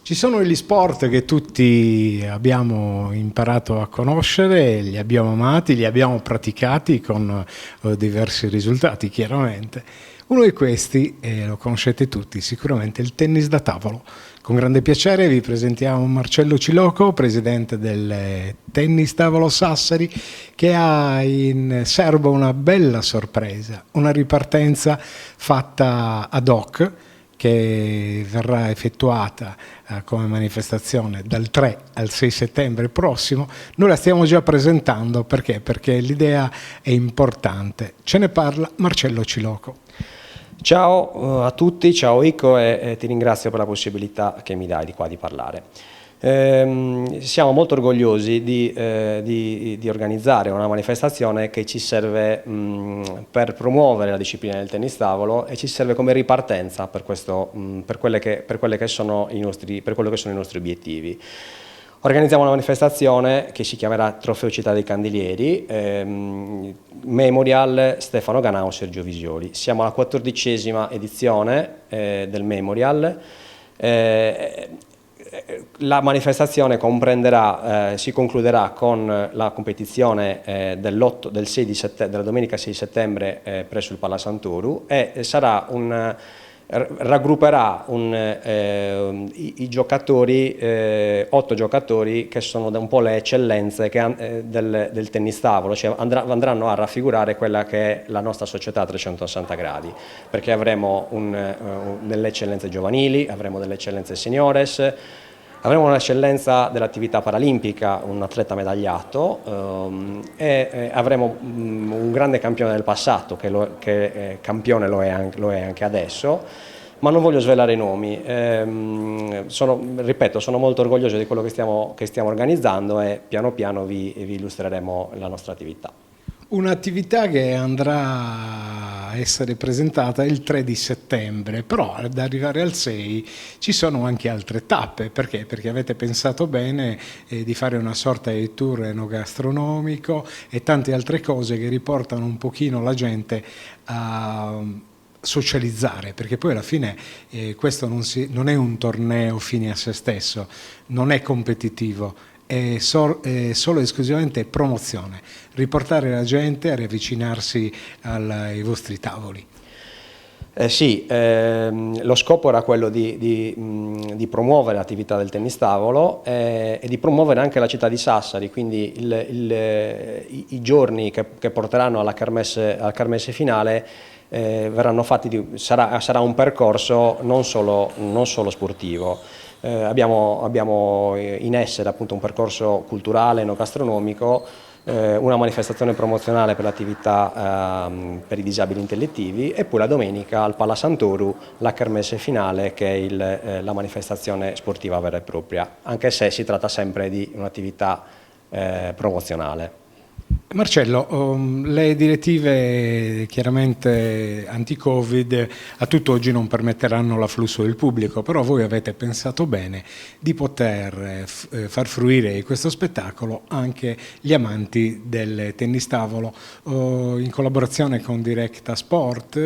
Ci sono gli sport che tutti abbiamo imparato a conoscere, li abbiamo amati, li abbiamo praticati con diversi risultati, chiaramente. Uno di questi, e lo conoscete tutti, sicuramente il tennis da tavolo. Con grande piacere vi presentiamo Marcello Ciloco, presidente del Tennis Tavolo Sassari, che ha in serbo una bella sorpresa, una ripartenza fatta ad hoc, che verrà effettuata come manifestazione dal 3 al 6 settembre prossimo. Noi la stiamo già presentando perché l'idea è importante. Ce ne parla Marcello Ciloco. Ciao a tutti, ciao Ico e ti ringrazio per la possibilità che mi dai di parlare. Siamo molto orgogliosi di organizzare una manifestazione che ci serve per promuovere la disciplina del tennis tavolo e ci serve come ripartenza per quelli che sono i nostri obiettivi. Organizziamo una manifestazione che si chiamerà Trofeo Città dei Candelieri, Memorial Stefano Ganao Sergio Visioli. Siamo alla 14ª edizione del Memorial. La manifestazione si concluderà con la competizione della domenica 6 settembre presso il Palla Santoro e raggrupperà i giocatori, 8 giocatori che sono un po' le eccellenze del tennis tavolo, cioè andranno a raffigurare quella che è la nostra società a 360 gradi, perché avremo delle eccellenze giovanili, avremo delle eccellenze seniores, avremo un'eccellenza dell'attività paralimpica, un atleta medagliato e avremo un grande campione del passato che campione lo è anche adesso, ma non voglio svelare i nomi. Ripeto, sono molto orgoglioso di quello che stiamo organizzando e piano piano vi illustreremo la nostra attività. Un'attività che andrà a essere presentata il 3 di settembre, però ad arrivare al 6 ci sono anche altre tappe. Perché? Perché avete pensato bene di fare una sorta di tour enogastronomico e tante altre cose che riportano un pochino la gente a socializzare, perché poi alla fine questo non è un torneo fine a se stesso, non è competitivo, è solo e esclusivamente promozione, riportare la gente a riavvicinarsi ai vostri tavoli. Sì, lo scopo era quello di promuovere l'attività del tennis tavolo e di promuovere anche la città di Sassari, quindi i giorni che porteranno alla kermesse finale verranno fatti, sarà un percorso non solo sportivo. Abbiamo in essere appunto un percorso culturale, enogastronomico, una manifestazione promozionale per l'attività per i disabili intellettivi e poi la domenica al Palla Santoro la kermesse finale, che è la manifestazione sportiva vera e propria, anche se si tratta sempre di un'attività promozionale. Marcello, le direttive chiaramente anti-Covid a tutt'oggi non permetteranno l'afflusso del pubblico, però voi avete pensato bene di poter far fruire di questo spettacolo anche gli amanti del tennis tavolo. In collaborazione con Directa Sport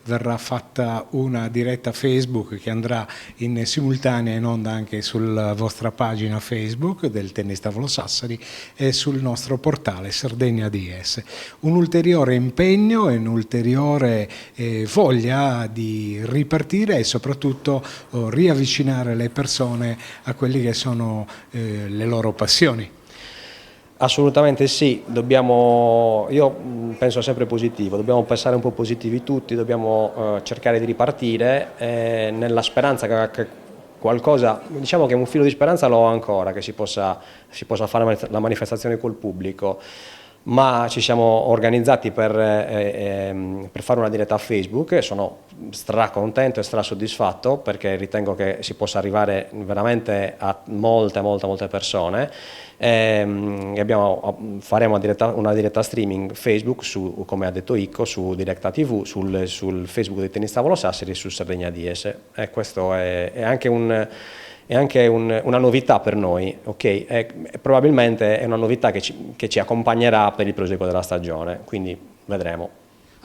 verrà fatta una diretta Facebook che andrà in simultanea in onda anche sulla vostra pagina Facebook del Tennis Tavolo Sassari e sul nostro portale Sardegna DS. Un ulteriore impegno e un'ulteriore voglia di ripartire e soprattutto riavvicinare le persone a quelli che sono le loro passioni. Assolutamente sì, io penso sempre positivo, dobbiamo pensare un po' positivi tutti, dobbiamo cercare di ripartire nella speranza che qualcosa, diciamo che un filo di speranza lo ho ancora, che si possa fare la manifestazione col pubblico, ma ci siamo organizzati per fare una diretta a Facebook e sono stracontento e strasoddisfatto perché ritengo che si possa arrivare veramente a molte persone. Faremo una diretta streaming Facebook come ha detto Icco, su Directa TV, sul Facebook del Tennis Tavolo Sassari e su Sardegna DS, e questo è anche una novità per noi, ok? Probabilmente è una novità che ci accompagnerà per il proseguo della stagione, quindi vedremo.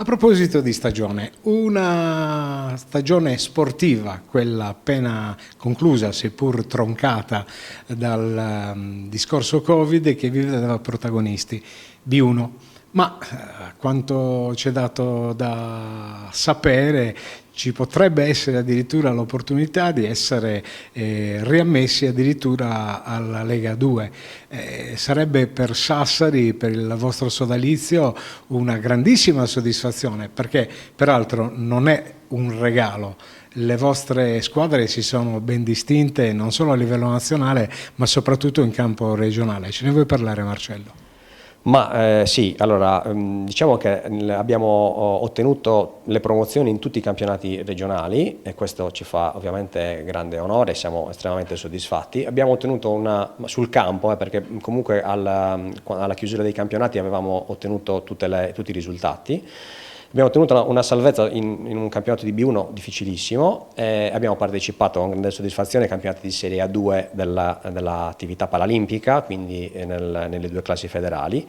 A proposito di stagione, una stagione sportiva, quella appena conclusa, seppur troncata dal discorso Covid, che vi vedeva protagonisti B1. Ma quanto c'è dato da sapere, ci potrebbe essere addirittura l'opportunità di essere riammessi addirittura alla Lega 2. Sarebbe per Sassari, per il vostro sodalizio, una grandissima soddisfazione, perché peraltro non è un regalo. Le vostre squadre si sono ben distinte non solo a livello nazionale, ma soprattutto in campo regionale. Ce ne vuoi parlare, Marcello? Ma sì, allora diciamo che abbiamo ottenuto le promozioni in tutti i campionati regionali e questo ci fa ovviamente grande onore, siamo estremamente soddisfatti. Abbiamo ottenuto sul campo, perché comunque alla chiusura dei campionati avevamo ottenuto tutti i risultati. Abbiamo ottenuto una salvezza in un campionato di B1 difficilissimo, abbiamo partecipato con grande soddisfazione ai campionati di Serie A2 dell'attività paralimpica, quindi nelle due classi federali,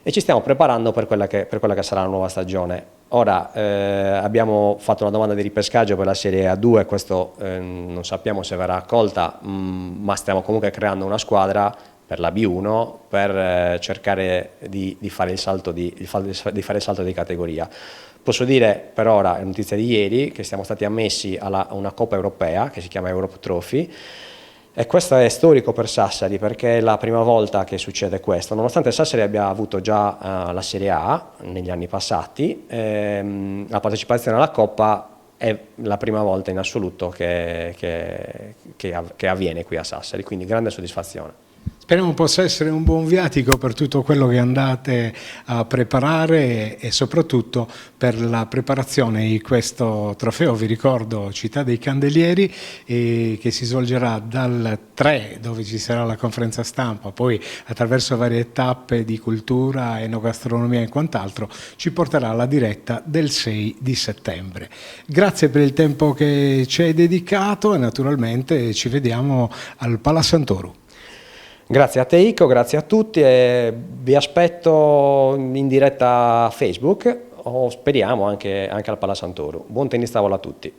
e ci stiamo preparando per quella che sarà la nuova stagione. Ora abbiamo fatto una domanda di ripescaggio per la Serie A2, questo non sappiamo se verrà accolta, ma stiamo comunque creando una squadra per la B1 per cercare di fare il salto di categoria. Posso dire per ora, è notizia di ieri, che siamo stati ammessi a una Coppa Europea che si chiama Europe Trophy, e questo è storico per Sassari perché è la prima volta che succede questo, nonostante Sassari abbia avuto già la Serie A negli anni passati, la partecipazione alla Coppa è la prima volta in assoluto che avviene qui a Sassari, quindi grande soddisfazione. Speriamo possa essere un buon viatico per tutto quello che andate a preparare e soprattutto per la preparazione di questo trofeo. Vi ricordo Città dei Candelieri, che si svolgerà dal 3, dove ci sarà la conferenza stampa, poi attraverso varie tappe di cultura, enogastronomia e quant'altro ci porterà alla diretta del 6 di settembre. Grazie per il tempo che ci hai dedicato e naturalmente ci vediamo al Pala Sant'Oro. Grazie a te Ico, grazie a tutti e vi aspetto in diretta a Facebook o speriamo anche al Pala Sant'Oro. Buon tennis tavola a tutti.